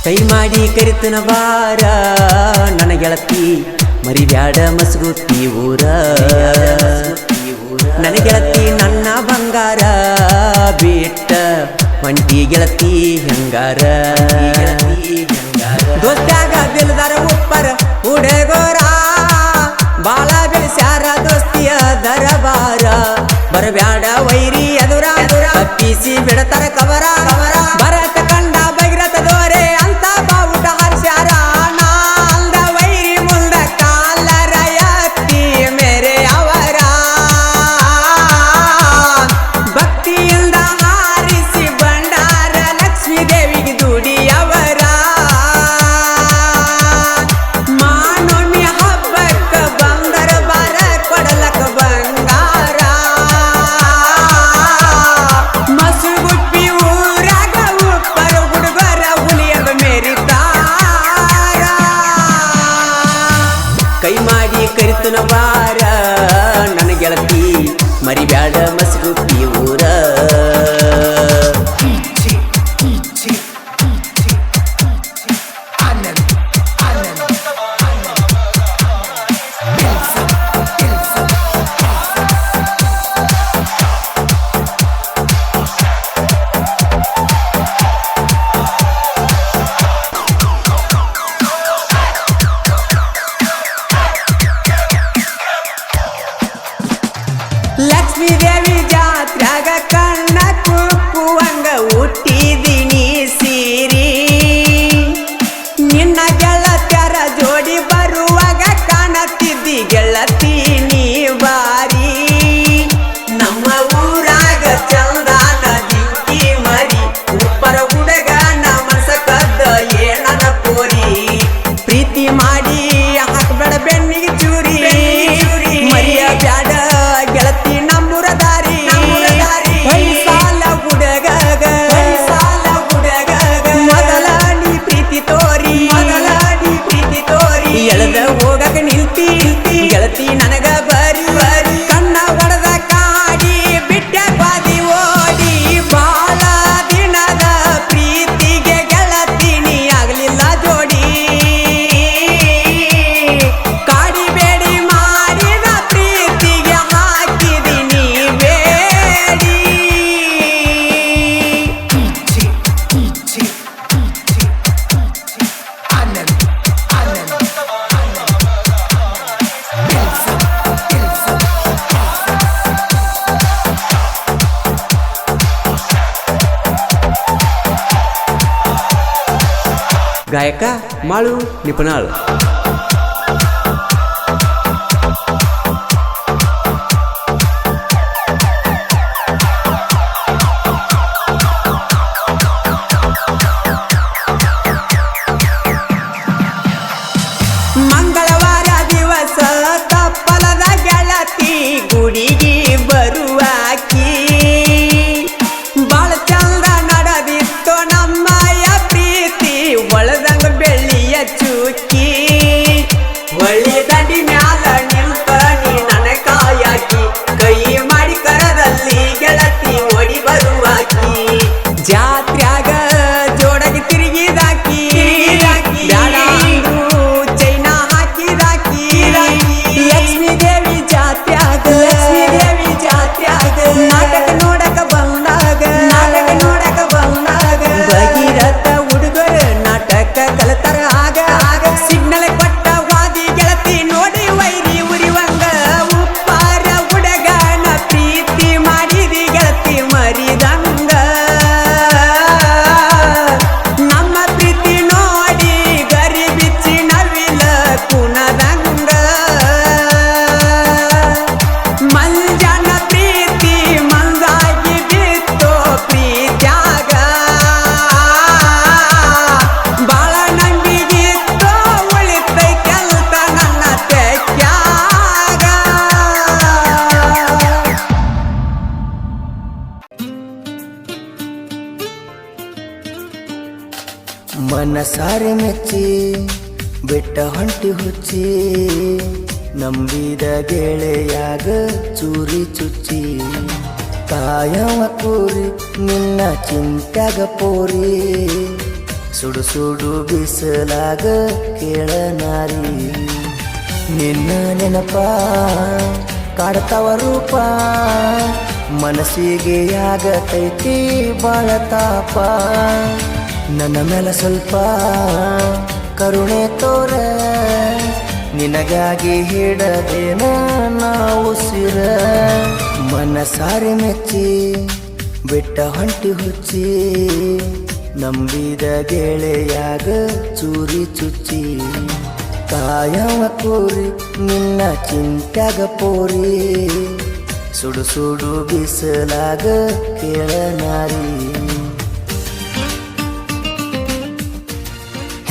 ಕೈ ಮಾಡಿ ಕರಿತನ ಬಾರ ನನ್ನ ಗೆಳತಿ ಮರಿಬ್ಯಾಡ ಮಸ್ಗುತ್ತಿ ಊರ ನನ್ನ ಗೆಳತಿ ನನ್ನ ಬಂಗಾರ ಬಿಟ್ಟ ಒಂಟಿ ಗೆಳತಿ ಹೆಂಗಾರ ದೋಸ್ತ್ಯಾಗ ಬಿಲ್ದಾರ ಉಪ್ಪರ ಹುಡುಗೋರ ಬಾಳ ಬೆಳೆಸ್ಯಾರ ದೋಸ್ತಿಯ ದರಬಾರ ಬರಬ್ಯಾಡ ವೈರಿ ಎದುರ ತಪ್ಪಿಸಿ ಬಿಡತಾರ ಕವರ ಬರತ ಕಂಡ ಬೈರತ ದೋರೆ ಅಂತ ಬಾವುಟ ಹರ್ಸ್ಯಾರ ನಾಲ್ದ ವೈರಿ ಮುಂದ ಕಾಲರ ಎತ್ತಿ ಮೇರೆ ಅವರ ಭಕ್ತಿಯಿಂದ ಹಾರಿಸಿ ಬಂಡಾರ ಲಕ್ಷ್ಮೀ ದೇವಿಗೆ ದುಡಿಯವರ ಮಾನೋಮಿ ಹಬ್ಬಕ್ಕ ಬಂದರ ಬರ ಕೊಡಲಕ ಬಂಗಾರ ಮಸುಗುಟ್ಟಿ ಊರಾಗ ಉಪ್ಪರ ಹುಡುಗರ ಹುಲಿಯದ ಮೇರಿತಾರ ಕೈ ಮಾಡಿ ಕರಿತನ ಬಾರ ನನ್ನ ಗೆಳತಿ ಮರಿಬ್ಯಾಡ ಮಸ್ಗುಟ್ಟಿ ಊರ ಲಕ್ಷ್ಮೀ ದೇವಿ ಜಾತ್ರಾಗ ಕಣ್ಣ ಕುಕ್ಕುವಂಗ ಹುಟ್ಟಿದಿನಿ ಸೀರಿ ನಿನ್ನ ಗೆಳತ್ಯರ ಜೋಡಿ ಬರುವಾಗ ಕಾಣತಿದ್ದಿ ಗೆಳತಿ ನೀ ಬಾರಿ ನಮ್ಮ ಊರಾಗ ಚಂದಾನ ಜಿಂಕಿ ಮರಿ ಉಪ್ಪರ ಹುಡುಗನ ಮನಸ ಕದ್ದ ಏನನ ಪೋರಿ ಪ್ರೀತಿ ಮಾಡಿ ಹಾಕ್ಬೇಡ ಬೆನ್ನಿಗೆ ಚೂರಿ ಮರಿಯ ಬ್ಯಾಡ ಗೆಳತಿ ನಮ್ಮೂರ ದಾರಿ ಸಾಲ ಹುಡುಗಗ ಮೊದಲ ನೀ ಪ್ರೀತಿ ತೋರಿ ಎಳೆದ ಹೋಗಕ ನಿಲ್ತಿ ಗೆಳತಿ ನನಗ ಬರಿ ಕಣ್ಣ ಹೊಡೆದ ಕಾಡಿ ಬಿಟ್ಟ ಬಾದಿ ಓಡಿ ಬಾಳ ದಿನದ ಪ್ರೀತಿಗೆ ಗೆಳತಿ ನೀ ಆಗ್ಲಿಲ್ಲ ಜೋಡಿ ಕಾಡಿ ಬೇಡಿ ಮಾಡಿದ ಪ್ರೀತಿಗೆ ಹಾಕಿದಿನಿ ಬೇಡಿ ಗಾಯಕ ಮಾಳು ನಿಪುಣಾಳ್ ಮಂಗಳವಾರ ದಿವಸ ತಪ್ಪಲದ ಗೆಳತಿ ಗುಡಿಗೆ ಬರುವಾಕಿ ಬಾಳ ಚಂದ ನಡೆದಿತ್ತು ನಮ್ಮಯ ಪ್ರೀತಿ ಒಳದಂಗ ಬೆಳ್ಳಿಯ ಚುಕ್ಕಿ ಒಳ್ಳೆ ದಂಡಿ ಮ್ಯಾಲ ನಿಂತ ನೀ ನನ್ನ ಕಾಯಾಕಿ ಕೈ ಮಾಡಿ ಕರದಲ್ಲಿ ಗೆಳತಿ ಓಡಿ ಬರುವಾಕಿ ಜಾತ್ರ್ಯಾಗ ಜೋಡಗಿ ತಿರುಗಿದಾಕಿ ಬ್ಯಾಡ ಅಂದ್ರು ಚೈನಾ ಹಾಕಿದಾಕಿ ಲಕ್ಷ್ಮೀ ದೇವಿ ಜಾತ್ರ್ಯಾಗ ನಾಟಕ ನೋಡಕ ಬಂದಾಗ ಭಗೀರಥ ಹುಡುಗರು ನಾಟಕ ಕಲತರ ಆಗ ಸಿಗ್ನಲ್ ಕೊಟ್ಟ ವಾದಿ ಗೆಳತಿ ನೋಡಿ ವೈರಿ ಉರಿವಂಗ ಉಪ್ಪಾರ ಹುಡುಗನ ಪ್ರೀತಿ ಮಾಡಿದಿ ಗೆಳತಿ ಮರಿದಂಗ ನಮ್ಮ ಪ್ರೀತಿ ನೋಡಿ ಗರಿ ಬಿಚ್ಚಿ ನವಿಲ ಕುಣದಂಗ ಮಂಜನ ಪ್ರೀತಿ ಮಂದಾಗಿ ಬಿತ್ತೋ ಪ್ರೀತ್ಯಾಗ ಬಾಳ ನಂಬಿಗಿತ್ತೋ ಉಳಿತೈ ಕೆಲ್ತ ನನ್ನ ತೆಕ್ಯಾಗ ಮನಸಾರೆ ಮೆಚ್ಚಿ ಬೆಟ್ಟ ಹೊಂಟಿ ಹುಚ್ಚಿ ನಂಬಿದ ಗೆಳೆಯಾಗ ಚೂರಿ ಚುಚ್ಚಿ ಕಾಯವ ಕೂರಿ ನಿನ್ನ ಚಿಂತ್ಯಾಗ ಪೋರಿ ಸುಡು ಸುಡು ಬಿಸಲಾಗ ಕೇಳ ನಾರಿ ನಿನ್ನ ನೆನಪ ಕಾಡ್ತಾವ ರೂಪ ಮನಸ್ಸಿಗೆ ಆಗತೈತಿ ಬಾಳ ತಾಪ ನನ್ನ ಮೇಲೆ ಸ್ವಲ್ಪ ಕರುಣೆ ತೋರ ನಿನಗಾಗಿ ಹಿಡದೇನ ನಾವು ಸಿರ ಮನಸಾರೆ ಮೆಚ್ಚಿ ಬಿಟ್ಟ ಹೊಂಟಿ ಹುಚ್ಚಿ ನಂಬಿದ ಗೆಳೆಯಾಗ ಚೂರಿ ಚುಚ್ಚಿ ಕಾಯವ ಕೂರಿ ನಿನ್ನ ಚಿಂತ್ಯಾಗ ಪೋರಿ ಸುಡು ಸುಡು ಬಿಸಲಾಗ ಕೇಳ ನಾರಿ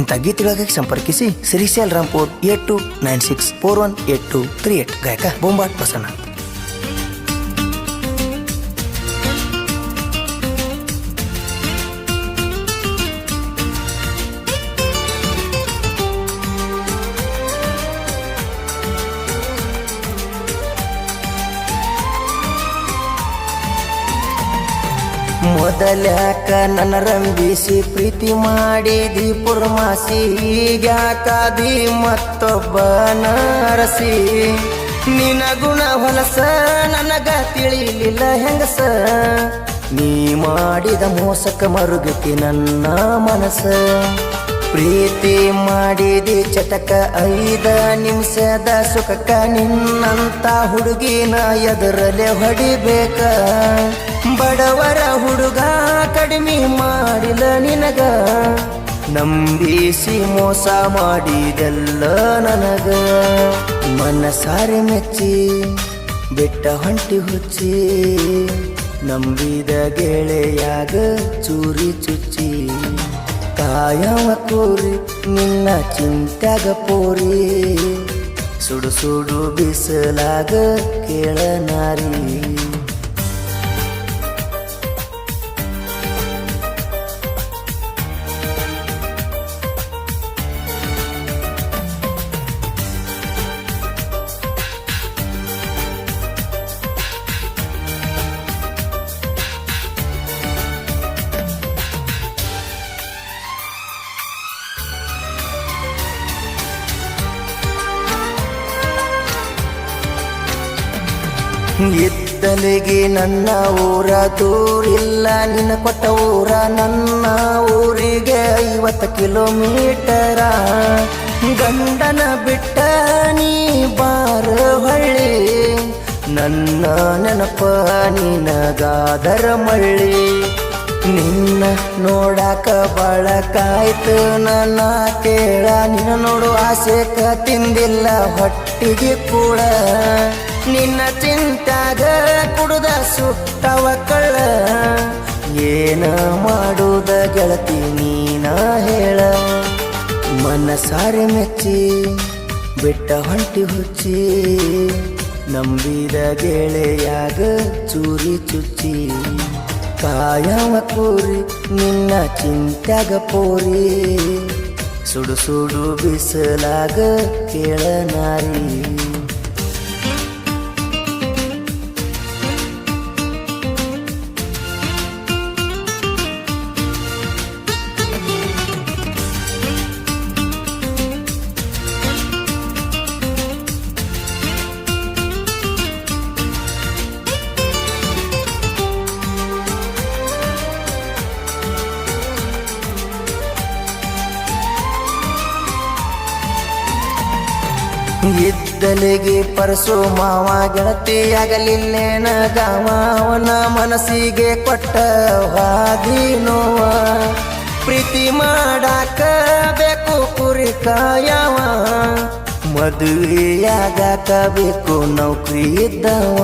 ಇಂಥ ಗೀತೆಗಳಿಗೆ ಸಂಪರ್ಕಿಸಿ ಶ್ರೀಶೈಲ್ ರಾಂಪುರ್ 8296418238 ಗಾಯಕ ಬೊಂಬಾಟ್ ಬಸಣ್ಣ. ಮೊದಲ್ಯಾಕ ನನ್ನ ರಂಬಿಸಿ ಪ್ರೀತಿ ಮಾಡಿದಿ ಪುರ್ಮಾಸಿ ಈಗ್ಯಾಕಾದಿ ಮತ್ತೊಬ್ಬನ ರಸಿ ನಿನ ಗುಣ ಹೊಲಸ ನನಗ ತಿಳಿಲಿಲ್ಲ ಹೆಂಗಸ ನೀ ಮಾಡಿದ ಮೋಸಕ ಮರುಗತಿ ನನ್ನ ಮನಸ ಪ್ರೀತಿ ಮಾಡಿದಿ ಚಟಕ 5 ನಿಮಿಷದ ಸುಖಕ್ಕ ನಿನ್ನಂತ ಹುಡುಗಿನ ಎದುರಲೆ ಹೊಡಿಬೇಕ ಬಡವರ ಹುಡುಗ ಕಡಿಮೆ ಮಾಡಿಲ್ಲ ನಿನಗ ನಂಬಿಸಿ ಮೋಸ ಮಾಡಿದೆಲ್ಲ ನನಗ ಮನಸಾರೆ ಮೆಚ್ಚಿ ಬಿಟ್ಟ ಹೊಂಟಿ ಹುಚ್ಚಿ ನಂಬಿದ ಗೆಳೆಯಾಗ ಚೂರಿ ಚುಚ್ಚಿ ಕಾಯವ ಕೂರಿ ನಿನ್ನ ಚಿಂತ್ಯಾಗ ಪೋರಿ ಸುಡು ಸುಡು ಬಿಸಲಾಗ ಕೇಳ ನಾರಿ ಇದ್ದಲಿಗೆ ನನ್ನ ಊರ ದೂರಿಲ್ಲ ನಿನ್ನ ಕೊಟ್ಟ ಊರ ನನ್ನ ಊರಿಗೆ 50 ಕಿಲೋಮೀಟರ ಗಂಡನ ಬಿಟ್ಟ ನೀ ಬಾರ ಹೊಳ್ಳಿ ನನ್ನ ನೆನಪ ನಿನಗಾದರ ಮಳ್ಳಿ ನಿನ್ನ ನೋಡಾಕ ಬಳಕಾಯ್ತು ನನ್ನ ಕೇಳ ನಿನ್ನ ನೋಡು ಆಸೆಕ ತಿಂದಿಲ್ಲ ಹೊಟ್ಟಿಗೆ ಕೂಡ ನಿನ್ನ ಚಿಂತಾಗ ಕುಡುದ ಸುಟ್ಟವ ಕಳ್ಳ ಏನ ಮಾಡುದ ಗೆಳತಿ ನೀನ ಹೇಳ ಮನಸಾರೆ ಮೆಚ್ಚಿ ಬಿಟ್ಟ ಹೊಂಟಿ ಹುಚ್ಚಿ ನಂಬಿದ ಗೆಳೆಯಾಗ ಚೂರಿ ಚುಚ್ಚಿ ಕಾಯವ ಕೂರಿ ನಿನ್ನ ಚಿಂತ್ಯಾಗ ಪೋರಿ ಸುಡು ಸುಡು ಬಿಸಲಾಗ ಕೇಳ ನಾರಿ ಇದ್ದಲಿಗೆ ಪರಸು ಮಾವ ಗೆಳತಿಯಾಗಲಿಲ್ಲೇನ ಗಾವ ಅವನ ಮನಸ್ಸಿಗೆ ಕೊಟ್ಟ ಹಾದಿ ನೋವ ಪ್ರೀತಿ ಮಾಡಾಕ ಬೇಕು ಕುರಿ ಕಾಯವ ಮದುವೆಯಾಗಾಕ ಬೇಕು ನೌಕರಿ ಇದ್ದವ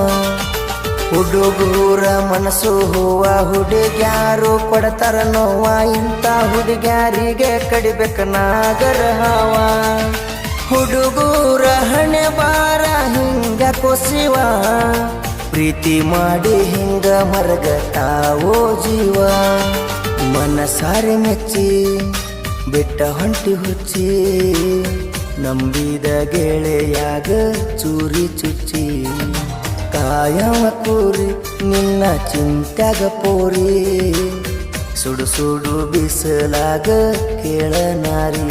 ಹುಡುಗೂರ ಮನಸ್ಸು ಹೂವ ಹುಡುಗ್ಯಾರು ಕೊಡ್ತಾರ ನೋವ ಇಂಥ ಹುಡುಗ್ಯಾರಿಗೆ ಕಡಿಬೇಕ ನಾಗರ ಹಾವ ಹುಡುಗೂರ ಹಣೆ ಬಾರ ಹಿಂಗ ಕೊಸಿವ ಪ್ರೀತಿ ಮಾಡಿ ಹಿಂಗ ಮರಗತಾವೋ ಜೀವ ಮನಸಾರೆ ಮೆಚ್ಚಿ ಬಿಟ್ಟ ಹೊಂಟಿ ಹುಚ್ಚಿ ನಂಬಿದ ಗೆಳೆಯಾಗ ಚೂರಿ ಚುಚ್ಚಿ ಕಾಯವ ಕೂರಿ ನಿನ್ನ ಚಿಂತ್ಯಾಗ ಪೋರಿ ಸುಡು ಸುಡು ಬಿಸಲಾಗ ಕೇಳನಾರಿ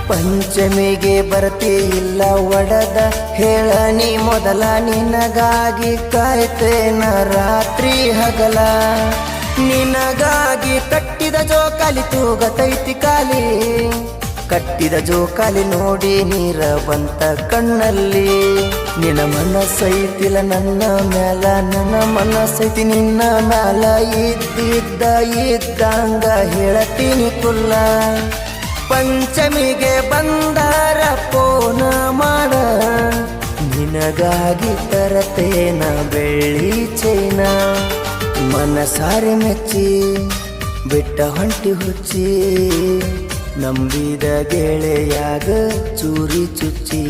ಪಂಚಮಿಗೆ ಬರ್ತಿ ಇಲ್ಲ ಒಡದ ಹೇಳ ನೀ ಮೊದಲ ನಿನಗಾಗಿ ಕಾಯ್ತೇನ ರಾತ್ರಿ ಹಗಲ ನಿನಗಾಗಿ ಕಟ್ಟಿದ ಜೋಕಾಲಿ ತೂಗತೈತಿ ಕಾಲಿ ಕಟ್ಟಿದ ಜೋಕಾಲಿ ನೋಡಿ ನೀರ ಬಂತ ಕಣ್ಣಲ್ಲಿ ನಿನ್ನ ಮನಸ್ಸೈತಿಲ್ಲ ನನ್ನ ಮ್ಯಾಲ ನನ್ನ ಮನಸ್ಸೈತಿ ನಿನ್ನ ಮ್ಯಾಲ ಇದ್ದಂಗ ಹೇಳತೀನಿ ಕುಲ್ಲ ಪಂಚಮಿಗೆ ಬಂದಾರ ಪೋನ ಮಾಡ ನಿನಗಾಗಿ ತರತೇನ ಬೆಳ್ಳಿ ಚೈನ ಮನಸಾರೆ ಮೆಚ್ಚಿ ಬಿಟ್ಟ ಹೊಂಟಿ ಹುಚ್ಚಿ ನಂಬಿದ ಗೆಳೆಯಾಗ ಚೂರಿ ಚುಚ್ಚಿ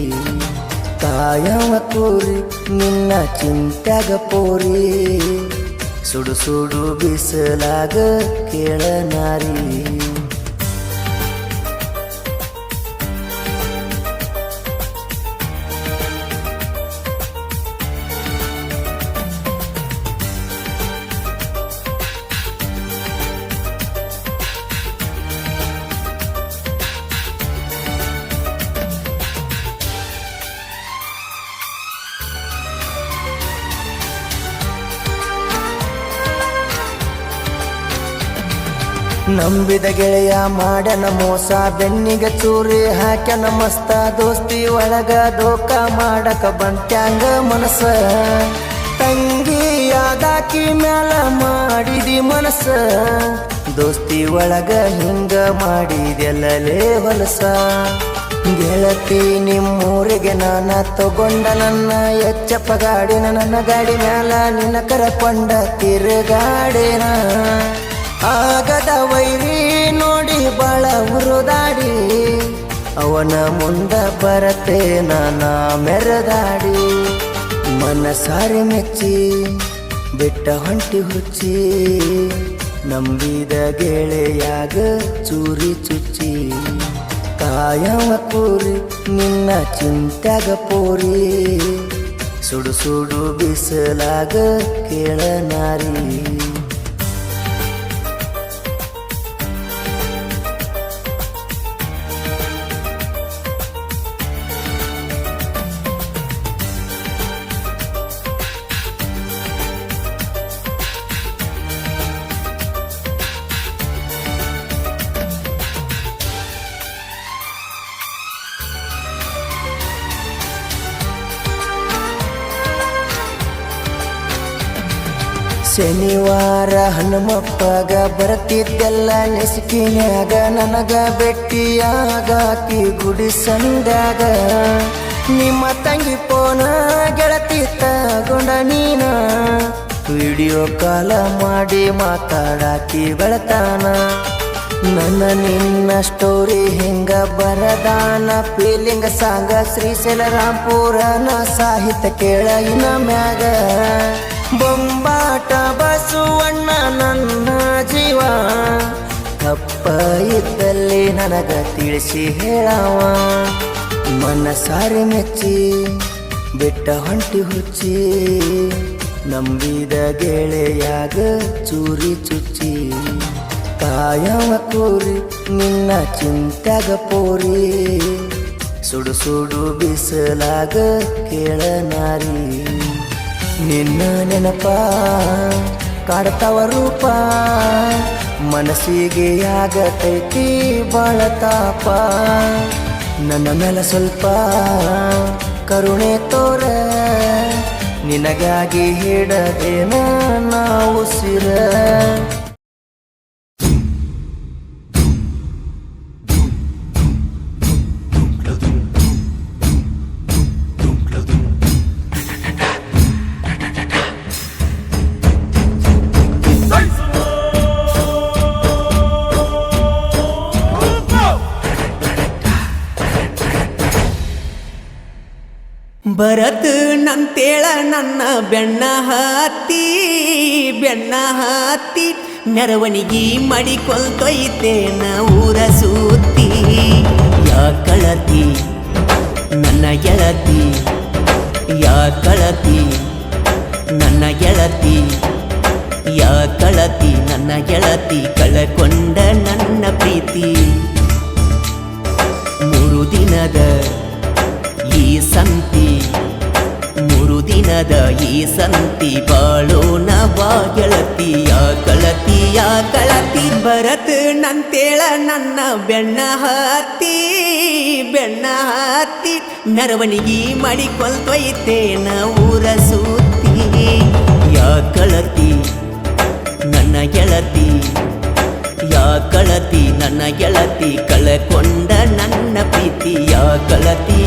ಕಾಯವ ಕೂರಿ ನಿನ್ನ ಚಿಂತ್ಯಾಗ ಪೋರಿ ಸುಡು ಸುಡು ಬಿಸಲಾಗ ಕೇಳನಾರಿ ನಂಬಿದ ಗೆಳೆಯ ಮಾಡನ ಮೋಸ ಬೆನ್ನಿಗೆ ಚೂರಿ ಹಾಕ್ಯನ ಮಸ್ತ ದೋಸ್ತಿ ಒಳಗ ದೋಖ ಮಾಡಕ ಬಂತ್ಯಾಂಗ ಮನಸ್ಸ ತಂಗಿಯಾದಾಕಿ ಮ್ಯಾಲ ಮಾಡಿದಿ ಮನಸ್ಸ ದೋಸ್ತಿ ಒಳಗ ಹಿಂಗ ಮಾಡಿದೆಲ್ಲಲೇ ಹೊಲಸ ಗೆಳತಿ ನಿಮ್ಮೂರಿಗೆ ನಾನ ತಗೊಂಡ ನನ್ನ ಎಚ್ಚಪ್ಪ ಗಾಡಿನ ನನ್ನ ಗಾಡಿ ಮ್ಯಾಲ ನಿನ್ನ ಕರಕೊಂಡ ತಿರುಗಾಡಿನ ಆಗದ ವೈರಿ ನೋಡಿ ಬಾಳ ಉರುದಾಡಿ ಅವನ ಮುಂದ ಬರತೆ ನಾನಾ ಮೆರದಾಡಿ ಮನಸಾರಿ ಮೆಚ್ಚಿ ಬಿಟ್ಟ ಹೊಂಟಿ ಹುಚ್ಚಿ ನಂಬಿದ ಗೆಳೆಯಾಗ ಚೂರಿ ಚುಚ್ಚಿ ಕಾಯವ ಕೂರಿ ನಿನ್ನ ಚಿಂತ್ಯಾಗ ಪೋರಿ ಸುಡು ಸುಡು ಬಿಸಲಾಗ ಕೇಳನಾರಿ ಶನಿವಾರ ಹನುಮಪ್ಪಗ ಬರ್ತಿದ್ದೆಲ್ಲ ನೆಸಿಕಿನ್ಯಾಗ ನನಗ ಬೆಟ್ಟಿಯಾಗಾಕಿ ಗುಡಿ ಸಂದಾಗ ನಿಮ್ಮ ತಂಗಿ ಪೋನ ಗೆಳತಿ ತಗೊಂಡ ನೀನ ವಿಡಿಯೋ ಕಾಲ ಮಾಡಿ ಮಾತಾಡಾಕಿ ಬೆಳತಾನ ನನ್ನ ನಿನ್ನ ಸ್ಟೋರಿ ಹಿಂಗ ಬರದಾನ ಫೀಲಿಂಗ್ ಸಾಂಗ ಶ್ರೀಶೈಲ ರಾಂಪುರನ ಸಾಹಿತ್ಯ ಕೇಳ ಇನ್ನ ಮ್ಯಾಗ ಬೊಂಬಾಟ ಬಸವಣ್ಣ ನನ್ನ ಜೀವ ತಪ್ಪ ಇದ್ದಲ್ಲಿ ನನಗ ತಿಳಿಸಿ ಹೇಳವ ಮನಸಾರಿ ಮೆಚ್ಚಿ ಬಿಟ್ಟ ಹೊಂಟಿ ಹುಚ್ಚಿ ನಂಬಿದ ಗೆಳೆಯಾಗ ಚೂರಿ ಚುಚ್ಚಿ ಕಾಯವ ಕೂರಿ ನಿನ್ನ ಚಿಂತ್ಯಾಗ ಪೋರಿ ಸುಡು ಸುಡು ಬಿಸಲಾಗ ಕೇಳನಾರಿ ನಿನ್ನ ನೆನಪ ಕಾಡ್ತಾವ ರೂಪ ಮನಸ್ಸಿಗೆ ಆಗತೈತಿ ಬಾಳ ತಾಪ ನನ್ನ ಮೇಲೆ ಸ್ವಲ್ಪ ಕರುಣೆ ತೋರ ನಿನಗಾಗಿ ಹಿಡದೇನ ನಾವು ಸಿರ ಬರತ್ ನಂತೇಳ ನನ್ನ ಬೆಣ್ಣ ಹತ್ತಿ ಮೆರವಣಿಗೆ ಮಾಡಿಕೊಳ್ತೊಯ್ತೇನ ಊರ ಸುತ್ತಿ ಯಾ ಕಳತಿ ನನ್ನ ಗೆಳತಿ ಯಾ ಕಳತಿ ನನ್ನ ಗೆಳತಿ ಯಾ ಕಳತಿ ನನ್ನ ಗೆಳತಿ ಕಳಕೊಂಡ ನನ್ನ ಪ್ರೀತಿ 3 ದಿನದ ಈ ಸಂತಿ 3 ದಿನದ ಈ ಸಂತಿ ಬಾಳೋಣ ಬಾ ಗೆಳತಿ ಯಾ ಕಳತಿ ಬರತ್ ನಂತೇಳ ನನ್ನ ಬೆಣ್ಣ ಹತ್ತಿ ಮೆರವಣಿಗೆ ಮಾಡಿಕೊಳ್ತೊಯ್ತೇನ ಊರ ಸುತ್ತಿ ಯಾ ಕಳತಿ ನನ್ನ ಗೆಳತಿ ಯಾ ಕಳತಿ ನನ್ನ ಗೆಳತಿ ಕಳಕೊಂಡ ನನ್ನ ಪ್ರೀತಿ ಯಾ ಕಳತಿ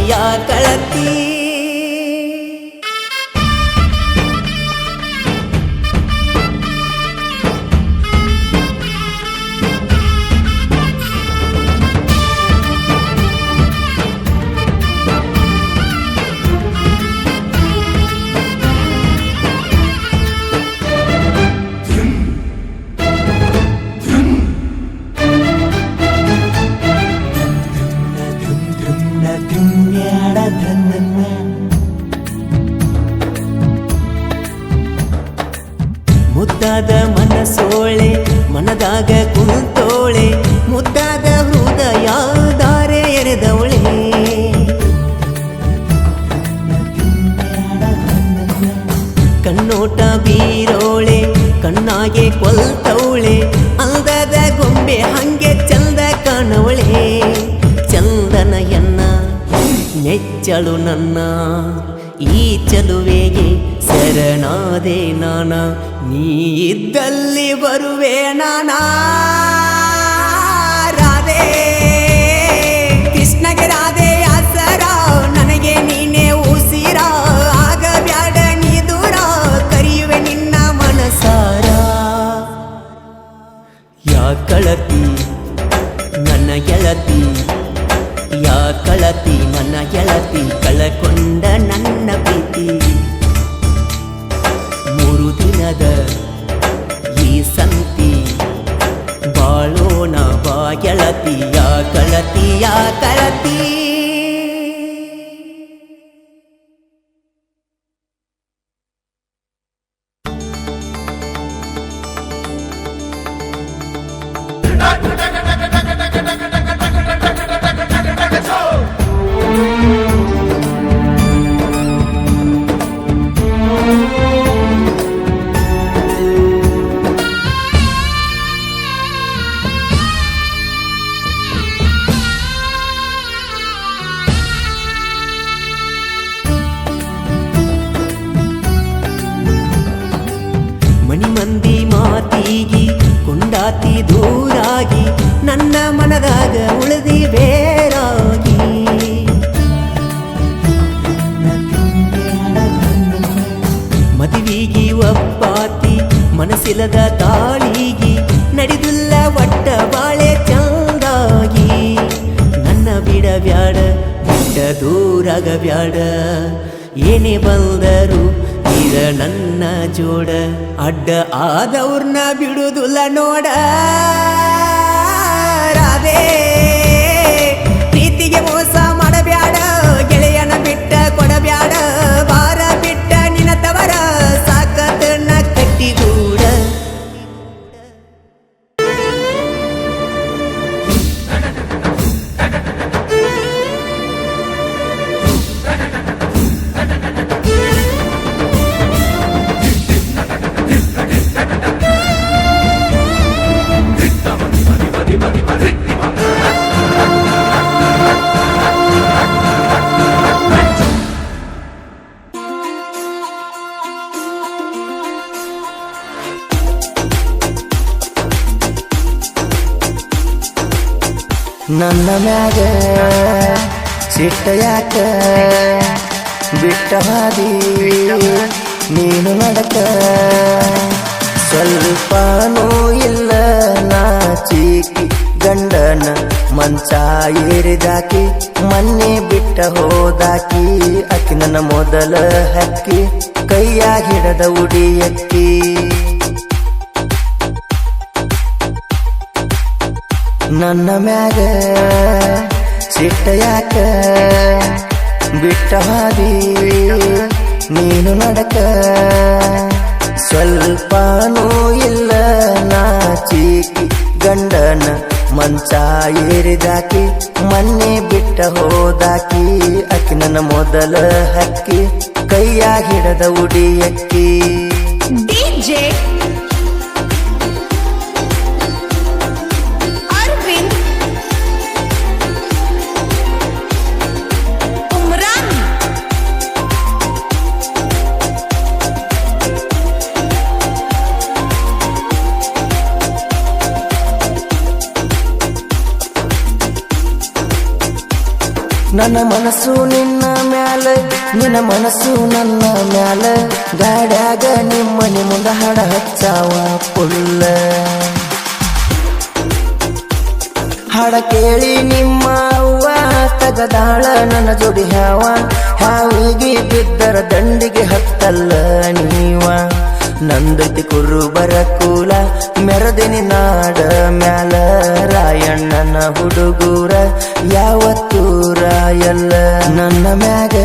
ಮುದ್ದಾದ ಮನಸೋಳೆ ಮನದಾಗ ಕುಂತೋಳೆ ಮುದ್ದಾದ ಹೃದಯ ದಾರೆ ಎರೆದವಳೆ ಕಣ್ಣೋಟ ಬೀರೋಳೆ ಕಣ್ಣಾಗೆ ಕೊಲ್ತವಳೆ ಅಂದದ ಗೊಂಬೆ ಹಂಗೆ ಚಂದ ಕಾಣವಳೆ ಚಂದನ ಎನ್ನ ನೆಚ್ಚಳು ನನ್ನ ಈ ಚಲುವೆಗೆ ಶರಣಾದೆ ನಾನ ನೀ ಇದ್ದಲ್ಲಿ ಬರುವೆ ನಾನಾ ರಾಧೆ ಕೃಷ್ಣಗೆ ರಾಧೆ ಆಸರ ನನಗೆ ನೀನೇ ಉಸಿರ ಆಗ ಬ್ಯಾಡ ನೀ ದೂರ ಕರೆಯುವೆ ನಿನ್ನ ಮನಸಾರ ಯಾ ಕಳತಿ ನನ್ನ ಗೆಳತಿ ಯಾ ಕಳತಿ ನನ್ನ ಗೆಳತಿ ಕಳಕೊಂಡ ನನ್ನ ಪ್ರೀತಿ 3 ದಿನದ ಈ ಸಂತಿ ಬಾಳೋಣ ಬಾ ಗೆಳತಿ ಯಾ ಕಳತಿ ಮಣಿ ಮಂದಿ ಮಾತಿಗಿ ಕೊಂಡಾತಿ ದೂರಾಗಿ ನನ್ನ ಮನದಾಗ ಉಳಿದಿ ಬೇರಾಗಿ ಮದುವಿಗಿ ಒಪ್ಪಾತಿ ಮನಸ್ಸಿಲ್ಲದ ತಾಳಿಗಿ ನಡೆದಿಲ್ಲ ಒಟ್ಟ ಬಾಳೆ ಚಂದಾಗಿ ನನ್ನ ಬಿಡಬ್ಯಾಡ ಬಿಟ್ಟ ದೂರಾಗ ಬ್ಯಾಡ ಏನೇ ಬಂದರು ಇರ ನನ್ನ ಜೋಡ ಅಡ್ಡ ಆದವ್ರನ್ನ ಬಿಡುದಿಲ್ಲ ನೋಡ ರಾಧೆ ಪ್ರೀತಿಗೆ ಮೋಸ ಮಾಡಬ್ಯಾಡ ಗೆಳೆಯನ ಬಿಟ್ಟ ಕೊಡಬ್ಯಾಡ ಬಾರ ಬಿಟ್ಟ ನಿನ್ನ ತವರ ಸಾಕತನ ಕಟ್ಟಿಗೂಡ ನನ್ನ ಮ್ಯಾಗ ಸಿಟ್ಟ ಯಾಕ ಬಿಟ್ಟ ಹಾದಿ ನೀನು ನಡಕ ಸ್ವಲ್ಪನೂ ಇಲ್ಲ ನಾಚಿಕೆ ಗಂಡನ ಮಂಚ ಏರಿದಾಕಿ ಮೊನ್ನೆ ಬಿಟ್ಟ ಹೋದಾಕಿ ಅಕ್ಕಿ ನನ್ನ ಮೊದಲ ಹಕ್ಕಿ ಕೈಯಾಗ ಹಿಡದ ಉಡಿಯಕ್ಕಿ ನನ್ನ ಮ್ಯಾಗ ಸಿಟ್ಟ ಯಾಕ ಬಿಟ್ಟ ಹಾದಿ ನೀನು ನಡಕ ಸ್ವಲ್ಪನೂ ಇಲ್ಲ ನಾಚಿಕಿ ಗಂಡನ ಮಂಚ ಏರಿದಾಕಿ ಮೊನ್ನೆ ಬಿಟ್ಟ ಹೋದಾಕಿ ಅಕ್ಕಿ ನನ್ನ ಮೊದಲ ಹಕ್ಕಿ ಕೈಯಾಗ ಹಿಡದ ಉಡಿಯಕ್ಕಿ ಡಿಜೆ ಅರವಿಂದ್ ಉಮ್ರಾನ್ ನನ್ನ ಮನಸ್ಸು ನಿನ್ನ ಮ್ಯಾಲ ನಿನ್ನ ಮನಸ್ಸು ನನ್ನ ಮ್ಯಾಲ ಗಾಡ್ಯಾಗ ನಿಮ್ಮನಿ ಮುಂದ ಹಾಡ ಹಚ್ಚಾವ ಪುಲ್ಲ ಹಾಡ ಕೇಳಿ ನಿಮ್ಮ ಅವ್ವ ತಗದಾಳ ನನ್ನ ಜೋಡಿ ಹಾವಿಗೆ ಬಿದ್ದರ ದಂಡಿಗೆ ಹತ್ತಲ್ಲ ನೀವ ನಂದೈತಿ ಕುರುಬರ ಕೂಲ ಮೆರದಿನಿ ನಾಡ ಮ್ಯಾಲ ರಾಯಣ್ಣನ ಹುಡುಗೂರ ಯಾವತ್ತೂ ರಾಯಲ್ಲ ನನ್ನ ಮ್ಯಾಗ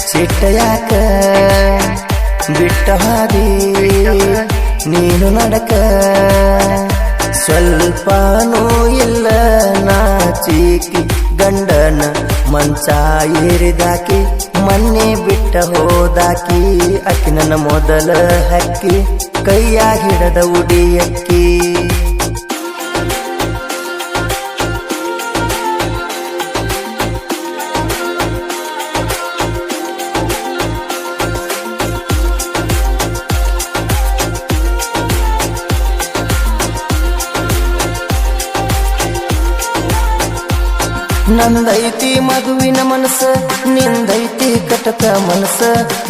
ಸಿಟ್ಟ ಯಾಕ ಬಿಟ್ಟ ಹಾದಿ ನೀನು ನಡಕ ಸ್ವಲ್ಪನೂ ಇಲ್ಲ ನಾಚಿಕಿ ಗಂಡನ ಮಂಚ ಏರಿದಾಕಿ ಮೊನ್ನೆ ಬಿಟ್ಟ ಹೋದಾಕಿ ಅಕ್ಕಿ ನನ್ನ ಮೊದಲ ಹಕ್ಕಿ ಕೈಯಾಗ ಹಿಡದ ಉಡಿಯಕ್ಕಿ ನಂದೈತಿ ಮದುವಿನ ಮನಸ್ಸ ನಿಂದೈತಿ ಕಟಕ ಮನಸ್ಸ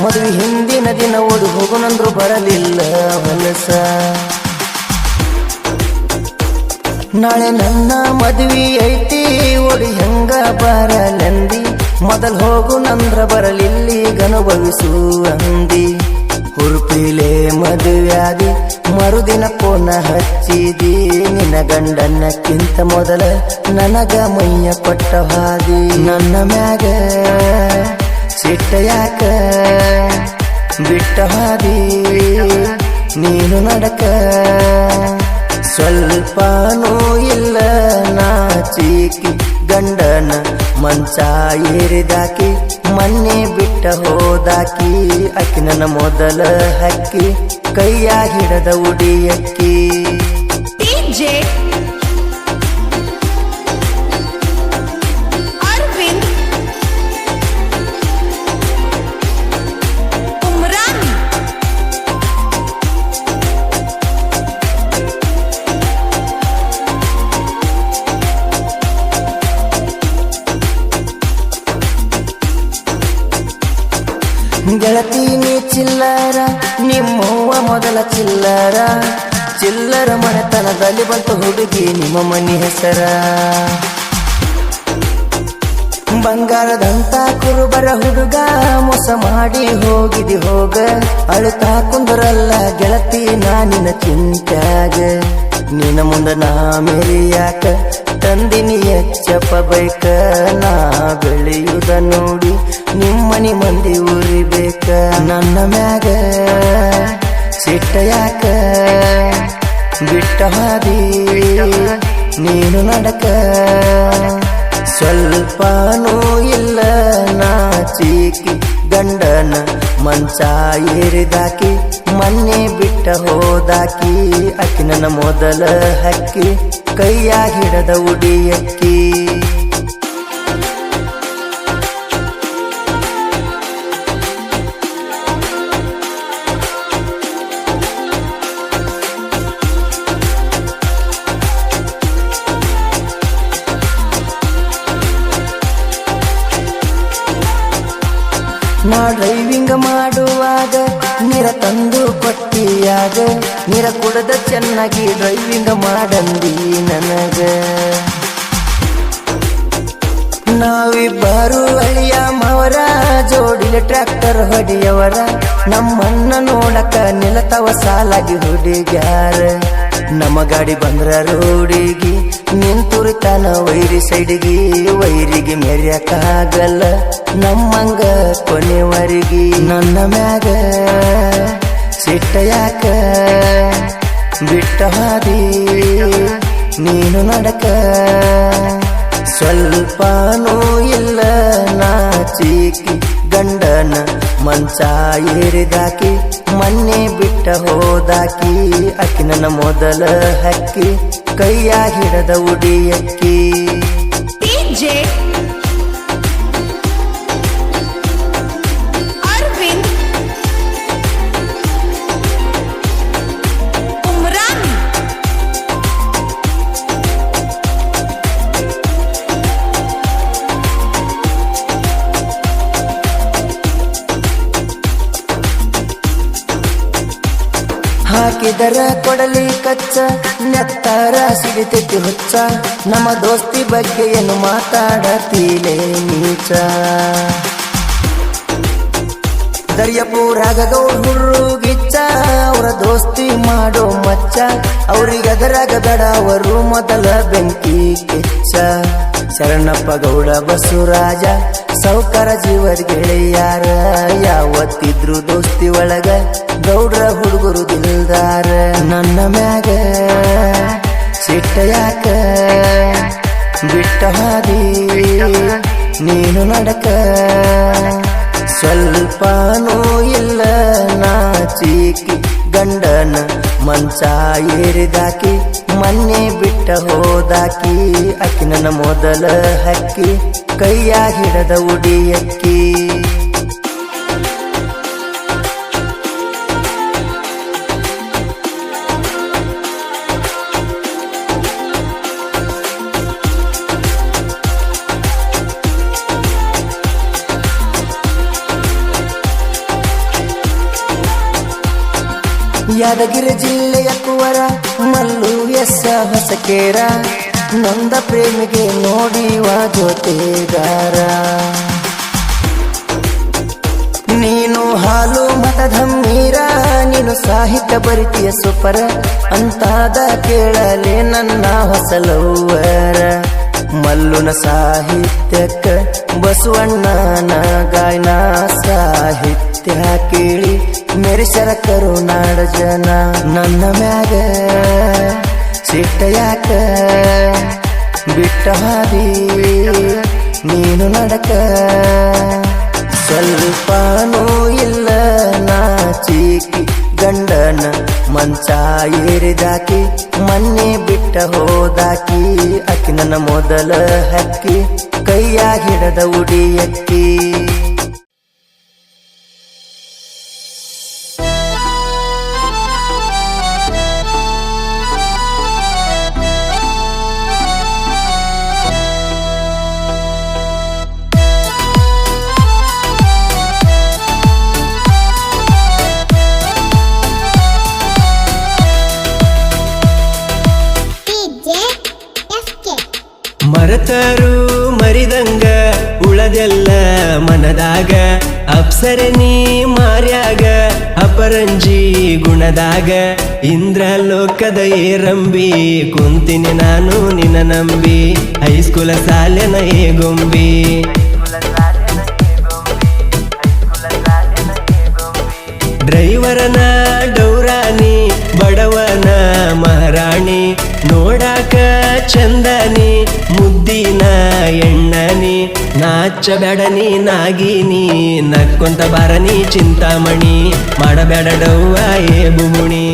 ಮದುವೆ ಹಿಂದಿನ ದಿನ ಓಡಿ ಹೋಗುನಂದ್ರು ಬರಲಿಲ್ಲ ಹೊಲಸ ನಾಳೆ ನನ್ನ ಮದುವೆ ಐತಿ ಓಡಿ ಹೆಂಗ ಬರಲೆಂದಿ ಮೊದಲ್ ಹೋಗು ನಂದ್ರ ಬರಲಿಲ್ಲಿಗನುಭವಿಸು ಅಂದಿ ಹುರುಪಿಲೆ ಮದುವ್ಯಾದಿ ಮರುದಿನ ಪೋನ ಹಚ್ಚಿದಿ ನಿನ್ನ ಗಂಡನಕ್ಕಿಂತ ಮೊದಲ ನನಗ ಮೈಯ ಕೊಟ್ಟ ಹಾದಿ ನನ್ನ ಮ್ಯಾಗ ಸಿಟ್ಟ ಯಾಕ ಬಿಟ್ಟ ಹಾದಿ ನೀನು ನಡಕ ಸ್ವಲ್ಪನೂ ಇಲ್ಲ ನಾಚಿಕಿ ಗಂಡನ ಮಂಚ ಏರಿದಾಕಿ ಮೊನ್ನೆ ಬಿಟ್ಟ ಹೋದಾಕಿ ಅಕ್ಕಿ ನನ್ನ ಮೊದಲ ಹಕ್ಕಿ ಕೈಯಾಗ ಹಿಡದ ಉಡಿಯಕ್ಕಿ ಡಿಜೆ ಅರವಿಂದ್ ಉಮ್ರಾನ್ ಗೆಳತಿ ನೀ ಚಿಲ್ಲರ ನಿಮ್ಮವ್ವ ಮೊದಲ ಚಿಲ್ಲರ ಮನೆತನದಲ್ಲಿ ಬಂತು ಹುಡುಗಿ ನಿಮ್ಮ ಮನಿ ಹೆಸರ ಬಂಗಾರದಂತ ಕುರುಬರ ಹುಡುಗ ಮೋಸ ಮಾಡಿ ಹೋಗಿದಿ ಹೋಗ ಅಳುತ್ತಾ ಕುಂದರಲ್ಲ ಗೆಳತಿ ನಾನಿನ ಚಿಂತ್ಯಾಗ ನಿನ್ನ ಮುಂದ ನಾ ಮೇರಿಯಾಕ ತಂದಿನಿ ಎಚ್ಚಪ್ಪ ಬೈಕ ನಾ ಬೆಳೆಯುವುದ ನೋಡಿ ನಿಮ್ಮನಿ ಮಂದಿ ಉರಿಬೇಕ ನನ್ನ ಮ್ಯಾಗ ಸಿಟ್ಟ ಯಾಕ ಬಿಟ್ಟ ಹಾದಿ ನೀನು ನಡಕ ಸ್ವಲ್ಪನೂ ಇಲ್ಲ ನಾಚಿಕಿ ಗಂಡನ ಮಂಚ ಏರಿದಾಕಿ ಮೊನ್ನೆ ಬಿಟ್ಟ ಹೋದಾಕಿ ಅಕ್ಕಿ ನನ್ನ ಮೊದಲ ಹಕ್ಕಿ ಕೈಯಾಗ ಹಿಡದ ಉಡಿಯಕ್ಕಿ ನಾ ಡ್ರೈವಿಂಗ್ ಮಾಡುವಾಗ ನೀರ ತಂದು ಕೊಟ್ಟಿಯಾಗ ನೀರ ಕುಡದ ಚೆನ್ನಾಗಿ ಡ್ರೈವಿಂಗ್ ಮಾಡಂದಿ ನನಗ ನಾವಿಬ್ಬರು ಅಳಿಯ ಮಾವರ ಜೋಡಿಲೆ ಟ್ರ್ಯಾಕ್ಟರ್ ಹೊಡಿಯವರ ನಮ್ಮನ್ನ ನೋಡಕ ನಿಲತವ ಸಾಲಾಗಿ ಹುಡುಗ್ಯಾರ ನಮ್ಮ ಗಾಡಿ ಬಂದ್ರ ರೋಡಿಗಿ ನಿಂತುರಿತಾನ ವೈರಿ ಸೈಡಿಗಿ ವೈರಿಗೆ ಮೆರ್ಯಕ್ಕಾಗಲ್ಲ ನಮ್ಮಂಗ ಕೊನೆವರೆಗಿ ನನ್ನ ಮ್ಯಾಗ ಸಿಟ್ಟ ಯಾಕ ಬಿಟ್ಟ ಹಾದಿ ನೀನು ನಡಕ ಸ್ವಲ್ಪನೂ ಇಲ್ಲ ನಾಚಿಕಿ ಗಂಡನ ಮಂಚ ಏರಿದಾಕಿ ಮೊನ್ನೆ ಬಿಟ್ಟ ಹೋದಾಕಿ ಅಕ್ಕಿ ನನ್ನ ಮೊದಲ ಹಕ್ಕಿ ಕೈಯ ಹಿಡದ ಉಡಿಯಕ್ಕಿ ಡಿಜೆ ಅರವಿಂದ್ ಉಮ್ರಾನ್ ಹಾಕಿದರ ಕೊಡಲಿ ಕಚ್ಚ ನೆತ್ತರ ಸಿಡಿತೈತಿ ಹುಚ್ಚ ನಮ್ಮ ದೋಸ್ತಿ ಬಗ್ಗೆ ಏನು ಮಾತಾಡತೀಲೆ ನೀಚ ದರ್ಯಪೂರಾಗ ಹುರುಗಿಚ್ಚ ಅವರ ದೋಸ್ತಿ ಮಾಡೋ ಮಚ್ಚ ಅವ್ರಿಗದರಾಗ ಬೇಡ ಅವರು ಮೊದಲ ಬೆಂಕಿ ಕಿಚ್ಚ ಶರಣಪ್ಪ ಗೌಡ ಬಸವರಾಜ ಸೌಕರ ಜೀವದ ಗೆಳೆಯಾರ ಯಾವತ್ತಿದ್ರು ದೋಸ್ತಿ ಒಳಗ ಗೌಡ್ರ ಹುಡುಗರು ದಿಲ್ದಾರ ನನ್ನ ಮ್ಯಾಗ ಸಿಟ್ಟ ಯಾಕ ಬಿಟ್ಟ ಹಾದಿ ನೀನು ನಡಕ ಸ್ವಲ್ಪನೂ ಇಲ್ಲ ನಾಚಿಕಿ ಗಂಡನ ಮಂಚ ಏರಿದಾಕಿ ಮೊನ್ನೆ ಬಿಟ್ಟ ಹೋದಾಕಿ ಅಕ್ಕಿ ನನ್ನ ಮೊದಲ ಹಕ್ಕಿ ಕೈಯ ಹಿಡದ ಉಡಿಯಕ್ಕಿ ಯಾದಗಿರಿ ಜಿಲ್ಲೆಯ ಕುವರ ಮಲ್ಲು ಎಸ್ಸ ಹೊಸಕೇರ ನೊಂದ ಪ್ರೇಮಿಗೆ ನೋಡಿವ ಜೊತೆಗಾರ ನೀನು ಹಾಲು ಮತಧಮ್ಮೀರ ನೀನು ಸಾಹಿತ್ಯ ಬರಿತಿಯ ಸುಪರ ಅಂತಾದ ಕೇಳಲೆ ನನ್ನ ಹೊಸಲವ್ವರ ಮಲ್ಲುನ ಸಾಹಿತ್ಯಕ್ಕ ಬಸವಣ್ಣನ ಗಾಯನ ಸಾಹಿತ್ಯ ಕೇಳಿ ಮೆರೆಸರ ಕರುನಾಡ ಜನ ನನ್ನ ಮ್ಯಾಗ ಸಿಟ್ಟ ಯಾಕ ಬಿಟ್ಟ ಹಾದಿ ನೀನು ನಡಕ ಸ್ವಲ್ಪನೂ ಇಲ್ಲ ನಾಚಿಕಿ ಗಂಡನ ಮಂಚ ಏರಿದಾಕಿ ಮೊನ್ನೆ ಬಿಟ್ಟ ಹೋದಾಕಿ ಅಕ್ಕಿ ನನ್ನ ಮೊದಲ ಹಕ್ಕಿ ಕೈಯ ಹಿಡದ ಉಡಿಯಕ್ಕಿ ಮರೆತರು ಮರಿದಂಗ ಉಳದೆಲ್ಲ ಮನದಾಗ ಅಪ್ಸರನಿ ಮಾರ್ಯಾಗ ಅಪರಂಜಿ ಗುಣದಾಗ ಇಂದ್ರ ಲೋಕದ ಏರಂಬಿ ಕುಂತಿನಿ ನಾನು ನಿನ್ನ ನಂಬಿ ಹೈಸ್ಕೂಲ ಸಾಲೆನ ಗೊಂಬಿ ಡ್ರೈವರನ ಡೌರಾನಿ ಬಡವನ ಮಹಾರಾಣಿ ನೋಡಾಕ ಚಂದನಿ ಮುದ್ದಿನ ಎಣ್ಣನಿ ನಾಚಬೇಡನಿ ನಾಗಿನಿ ನಕ್ಕೊಂತ ಬಾರನಿ ಚಿಂತಾಮಣಿ ಮಾಡಬೇಡ ಡವ್ವ ಏ ಬುಗುಣಿ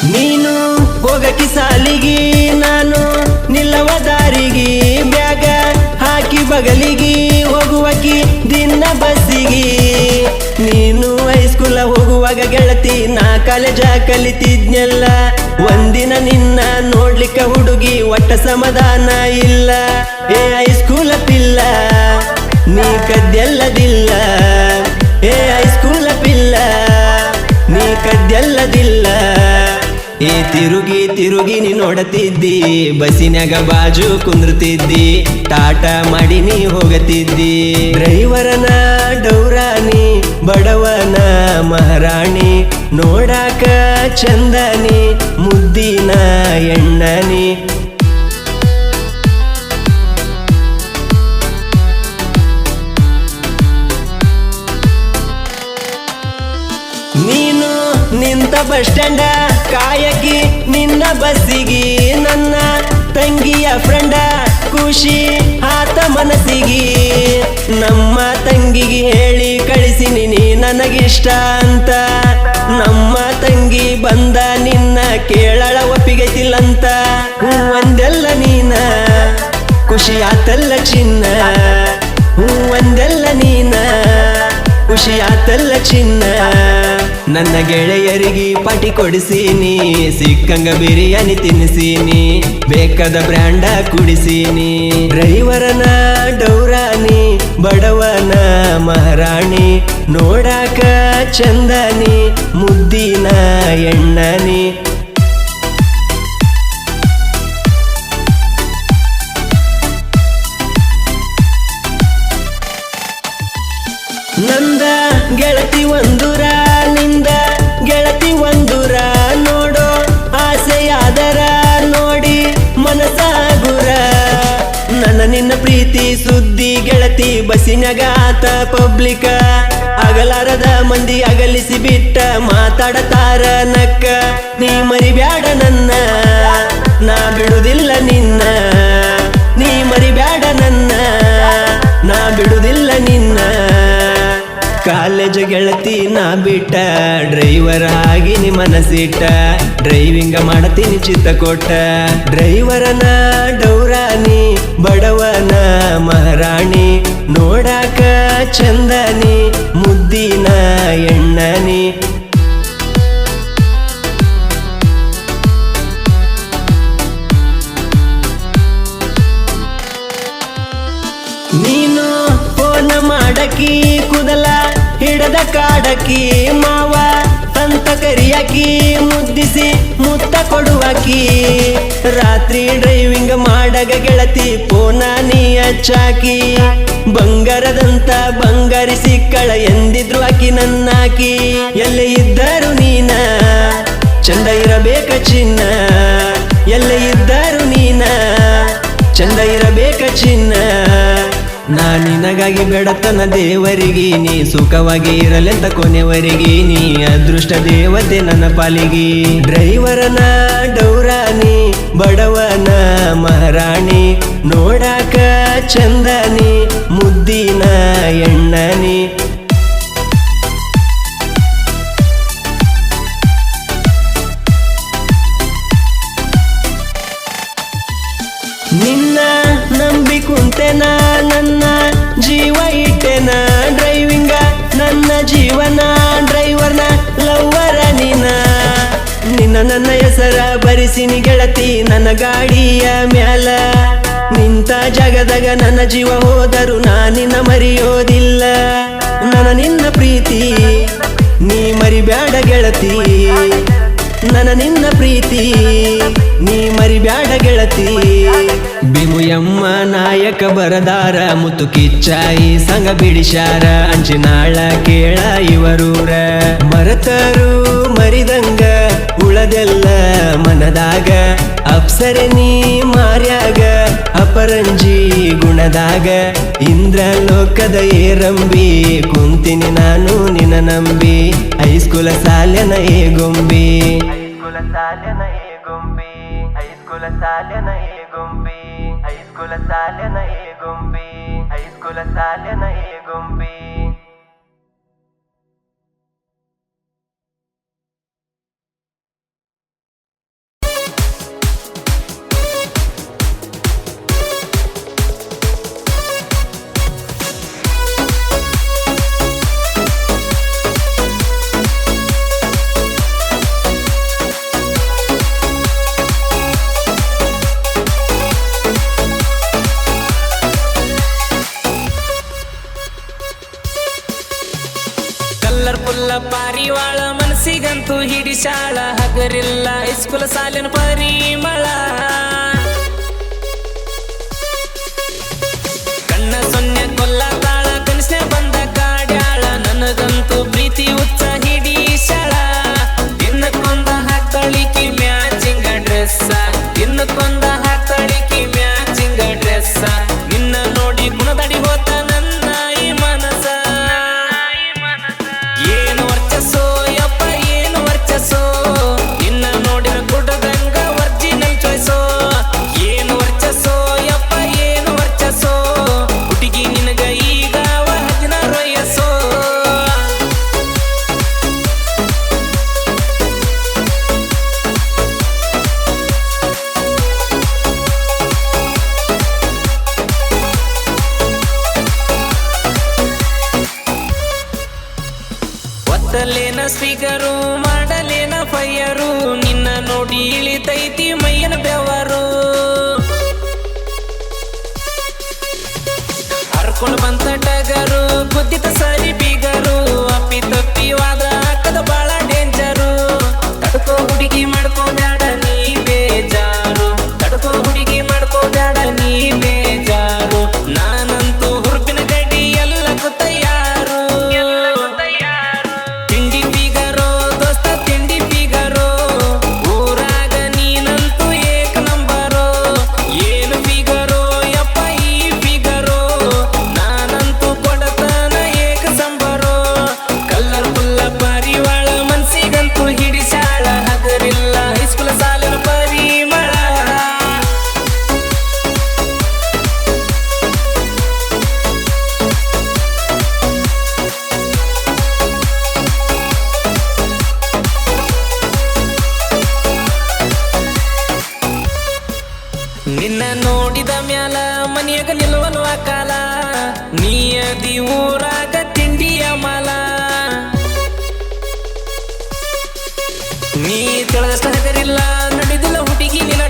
ನೀನು ಹೋಗಕಿ ಸಾಲಿಗಿ ನಾನು ನಿಲ್ಲವ ದಾರಿಗಿ ಬ್ಯಾಗ ಹಾಕಿ ಬಗಲಿಗಿ ಹೋಗುವಕಿ ದಿನ ಬಸ್ಸಿಗಿ ನೀನು ಹೈಸ್ಕೂಲ ಹೋಗುವಾಗ ಗೆಳತಿ ನಾ ಕಾಲೇಜ ಕಲಿತಿದ್ನೆಲ್ಲ ಒಂದಿನ ನಿನ್ನ ನೋಡ್ಲಿಕ್ಕ ಹುಡುಗಿ ಒಟ್ಟ ಸಮಾಧಾನ ಇಲ್ಲ ಏ ಹೈಸ್ಕೂಲ ಪಿಲ್ಲ ನೀ ಕದ್ದೆಲ್ಲದಿಲ್ಲ ಏ ಹೈಸ್ಕೂಲ ಪಿಲ್ಲ ನೀ ಕದ್ದೆಲ್ಲದಿಲ್ಲ ಏ ತಿರುಗಿ ತಿರುಗಿ ನೀ ನೋಡತಿದ್ದಿ ಬಸ್ಸಿನ್ಯಾಗ ಬಾಜು ಕುಂದ್ರತಿದ್ದಿ ಟಾಟ ಮಾಡಿ ನೀ ಹೋಗತಿದ್ದಿ ಡ್ರೈವರನ ಡೌರಾನಿ ಬಡವನ ಮಹಾರಾಣಿ ನೋಡಾಕ ಚಂದನಿ ಮುದ್ದಿನ ಎಣ್ಣನಿ ನೀನು ನಿಂತ ಬಸ್ ಸ್ಟ್ಯಾಂಡ ಕಾಯಕಿ ನಿನ್ನ ಬಸ್ಸಿಗಿ ನನ್ನ ತಂಗಿಯ ಫ್ರೆಂಡ ಖುಷಿ ಆತ ಮನಸ್ಸಿಗಿ ನಮ್ಮ ತಂಗಿಗೆ ಹೇಳಿ ಕಳಿಸಿನಿ ನೀ ನನಗಿಷ್ಟ ಅಂತ ನಮ್ಮ ತಂಗಿ ಬಂದ ನಿನ್ನ ಕೇಳಳ ಒಪ್ಪಿಗೆತಿಲ್ಲಂತ ಒಂದೆಲ್ಲ ನೀನ ಖುಷಿ ಆತಲ್ಲ ಚಿನ್ನ ಒಂದೆಲ್ಲ ನೀನ ಖುಷಿ ಆತಲ್ಲ ಚಿನ್ನ ನನ್ನ ಗೆಳೆಯರಿಗೆ ಪಾಟಿ ಕೊಡಿಸೀನಿ ಸಿಕ್ಕಂಗ ಬಿರಿಯಾನಿ ತಿನ್ನಿಸೀನಿ ಬೇಕಾದ ಬ್ರ್ಯಾಂಡ ಕುಡಿಸೀನಿ ಡ್ರೈವರನ ಡೌರಾನಿ ಬಡವನ ಮಹಾರಾಣಿ ನೋಡಾಕ ಚಂದನಿ ಮುದ್ದಿನ ಎಣ್ಣನಿ ನಂದ ಗೆಳತಿ ಒಂದುರ ನಿಂದ ಗೆಳತಿ ಒಂದುರ ನೋಡೋ ಆಸೆಯಾದರ ನೋಡಿ ಮನಸಾಗುರ ನನ್ನ ನಿನ್ನ ಪ್ರೀತಿ ಸುದ್ದಿ ಗೆಳತಿ ಬಸ್ಸಿನಾಗ ಆತ ಪಬ್ಲಿಕ ಅಗಲಾರದ ಮಂದಿ ಅಗಲಿಸಿ ಬಿಟ್ಟ ಮಾತಾಡತಾರ ನಕ್ಕ ನೀ ಮರಿಬ್ಯಾಡ ನನ್ನ ನಾ ಬಿಡುದಿಲ್ಲ ನಿನ್ನ ನೀ ಮರಿಬ್ಯಾಡ ನನ್ನ ನಾ ಬಿಡುದಿಲ್ಲ ನಿನ್ನ ಕಾಲೇಜ್ ಗೆಳತಿ ನಾ ಬಿಟ್ಟ ಡ್ರೈವರ್ ಆಗಿ ನಿ ಮನಸ್ಸಿಟ್ಟ ಡ್ರೈವಿಂಗ ಮಾಡತೀನಿ ಚಿತ್ತ ಕೊಟ್ಟ ಡ್ರೈವರನ ಡೌರಾನಿ ಬಡವನ ಮಹಾರಾಣಿ ನೋಡಾಕ ಚಂದನಿ ಮುದ್ದಿನ ಎಣ್ಣನಿ ನೀನು ಫೋನ್ ಮಾಡಕಿ ಕುದಲ ಹಿಡದ ಕಾಡಕಿ ಮಾವ ಅಂತ ಕರಿಯಾಕಿ ಮುದ್ದಿಸಿ ಮುತ್ತ ಕೊಡುವಾಕಿ ರಾತ್ರಿ ಡ್ರೈವಿಂಗ್ ಮಾಡಗ ಗೆಳತಿ ಫೋನ ನೀ ಹಚ್ಚಾಕಿ ಬಂಗಾರದಂತ ಬಂಗಾರಿ ಸಿಕ್ಕಳ ಎಂದಿದ್ರು ಆಕಿ ನನ್ನಾಕಿ ಎಲ್ಲೇ ಇದ್ದರು ನೀನ ಚಂದ ಇರಬೇಕ ಚಿನ್ನ ಎಲ್ಲೇ ಇದ್ದರು ನೀನ ಚಂದ ಇರಬೇಕ ಚಿನ್ನ ನಾ ನಿನಗಾಗಿ ಬೆಡತನ ದೇವರಿಗೆ ನೀ ಸುಖವಾಗಿ ಇರಲೆಂತ ಕೊನೆವರೆಗೆ ನೀ ಅದೃಷ್ಟ ದೇವತೆ ನನ್ನ ಪಾಲಿಗೆ ಡ್ರೈವರನ ಡೌರಾನಿ ಬಡವನ ಮಹಾರಾಣಿ ನೋಡಾಕ ಚಂದನಿ ಮುದ್ದಿನ ಎಣ್ಣನಿ ನಿನ್ನ ನಂಬಿ ಕುಂತೆನ ನನ್ನ ಜೀವ ಇಟ್ಟೆನ ಡ್ರೈವಿಂಗ ನನ್ನ ಜೀವನ ಡ್ರೈವರ್ನ ಲವ್ವರ ನಿನ್ನ ನನ್ನ ಹೆಸರ ಬರಿಸಿನಿ ಗೆಳತಿ ನನ್ನ ಗಾಡಿಯ ಮ್ಯಾಲ ನಿಂತ ಜಗದಾಗ ನನ್ನ ಜೀವ ಹೋದರು ನಾನಿನ್ನ ಮರೆಯೋದಿಲ್ಲ ನನ್ನ ನಿನ್ನ ಪ್ರೀತಿ ನೀ ಮರಿಬ್ಯಾಡ ಗೆಳತಿ ನನ್ನ ನಿನ್ನ ಪ್ರೀತಿ ನೀ ಮರಿಬ್ಯಾಡ ಗೆಳತಿ ಬಿಮುಯಮ್ಮ ನಾಯಕ ಬರದಾರ ಮುತ್ತು ಕಿಚ್ಚಾಯಿ ಸಂಗ ಬಿಡಿಸ್ಯಾರ ಅಂಚಿನಾಳ ಕೇಳ ಇವರೂರ ಮರತರು ಮರಿದಂಗ ಉಳದೆಲ್ಲ ಮನದಾಗ ಅಪ್ಸರೆ ನೀ ಮಾರ್ಯಾಗ ಅಪರಂಜಿ ಗುಣದಾಗ ಇಂದ್ರ ಲೋಕದ ಏರಂಬಿ ಕುಂತಿನಿ ನಾನು ನಿನ್ನ ನಂಬಿ ಹೈಸ್ಕೂಲ ಸಾಲೆನ ಏ ಗೊಂಬಿ ಹೈಸ್ಕೂಲ ಸಾಲೆನ ಏ ಗೊಂಬಿ ಹೈಸ್ಕೂಲ ಸಾಲೆನ ಏ ಗೊಂಬಿ ಹೈಸ್ಕೂಲ ಸಾಲೆನ ಏ ಗೊಂಬಿ ಹೈಸ್ಕೂಲ ಸಾಲೆನ ಏ ಗೊಂಬಿ ಹಿಡಿಸಾಳ ಹಗರಿಲ್ಲ ಹೈಸ್ಕೂಲ್ ಸಾಲಿನ ಪರಿಮಳ ಕಣ್ಣ ಸೊನ್ನೆ ಕೊಲ್ಲತಾಳ ಕನಸ್ನೆ ಬಂದ ಕಾಡ್ಯಾಳ ನನಗಂತೂ ಪ್ರೀತಿ ಹುಚ್ಚ ಹಿಡಿಸಾಳ ದಿನಕ್ಕೊಂದ ಹಾಕ್ತಳಿಕಿ ಮ್ಯಾಚಿಂಗ ಡ್ರೆಸ್ ದಿನಕ್ಕೊಂದ ಹಾಕ್ತಳಿಕಿ ಮ್ಯಾಚಿಂಗ ಡ್ರೆಸ್ ನಿನ್ನ ನೋಡಿ ಗುಣದಡಿ ಹೋತ ನನ್ನ ಈ ಮನಸ ಏನು ವರ್ಚಸೋ ಯಪ್ಪ ಏನು ವರ್ಚಸೋ ನಿನ್ನ ನೋಡಿರ ಗುಡ್ಡದಂಗ ಒರಿಜಿನಲ್ ಚಾಯ್ಸೋ ಏನು ವರ್ಚಸೋ ಯಪ್ಪ ಏನು ವರ್ಚಸೋ ಹುಡುಗಿ ನಿನಗ ಈಗ 16 ವಯಸ್ಸೋ ಒತ್ತಲೇನ ಸ್ಪೀಕರು ಮಾಡಲೇನ ಫೈಯರು ನಿನ್ನ ನೋಡಿ ಇಳಿತೈತಿ ಮೈಯನ ಬೆವರು ಹರ್ಕೊಂಡು ಬಂತ ಟಗರು ಗುದ್ದಿತ ಸರಿ ಬೀಗರು ಅಪ್ಪಿ ತಪ್ಪಿ ವಾದ ಹಾಕದ ಬಾಳ ಡೇಂಜರು ತಡ್ಕೋ ಹುಡುಗಿ ಮಾಡ್ಕೋ ಬ್ಯಾಡ ನೀ ಬೇಜಾರು ತಡ್ಕೋ ಹುಡುಗಿ ಮಾಡ್ಕೋ ಬ್ಯಾಡ ನೀ ಬೇಜಾರು ನಾನಂತೂ ಹುರುಪಿನ ಗಡಿ ಎಲ್ಲಕ್ಕೂ ತಯಾರು ತಿಂಡಿ ಫಿಗರೋ ದೋಸ್ತ ತಿಂಡಿ ಫಿಗರೋ ಊರಾಗ ನೀನಂತೂ ಏಕ ನಂಬರೋ ಏನು ಫಿಗರೋ ಯಪ್ಪ ಈ ಫಿಗರೋ ನಾನಂತೂ ಕೊಡತನ ಏಕ ಸಂಬರೋ ಕಲ್ಲರ್ ಫುಲ್ಲ ಪರಿವಾಳ ಮನ್ಸಿಗಂತೂ ಹಿಡಿಸಾಳ ಹಗರಿಲ್ಲ ಹೈಸ್ಕೂಲ್ ಸಾಲಿನ ಪರಿಮಳ ನಿನ್ನ ನೋಡಿದ ಮ್ಯಾಲ ಮನೆಯಾಗ ನಿಲ್ವಲ್ವ ಕಾಲ ನೀ ಅದಿ ಊರಾಗ ತಿಂಡಿಯ ಮಾಲ ನೀ ತಿಳಿದಷ್ಟು ಹಗರಿಲ್ಲ ನಡೆದಿಲ್ಲ ಹುಡುಗಿ ನಿನ್ನ